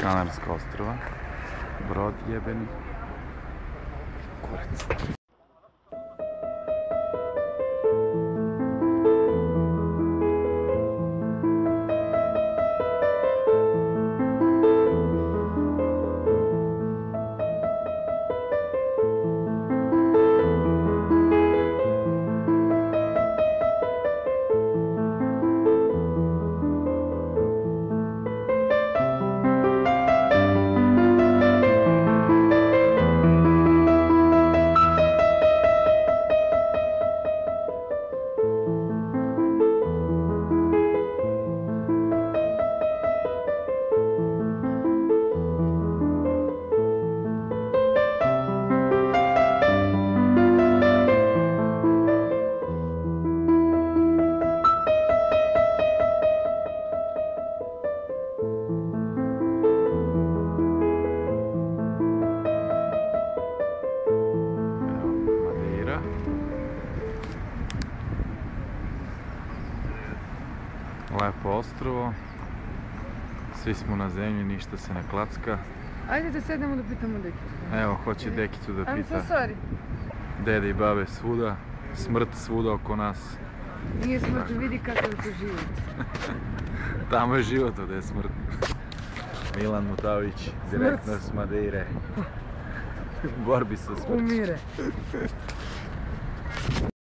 Kanarska ostrva. Brod jebeni. Kurac. Lepo ostrvo, svi smo na zemlji, ništa se ne klacka. Ajde da sednemo da pitamo Dekicu. Evo, hoće Dekicu da pita. I'm so sorry. Dede i babe svuda, smrt svuda oko nas. Nije smrt, vidi kakav je to život. Tamo je život, ovdje je smrt. Milan Mutavić, direktno s Madeire. Borbi sa smrću. Umire.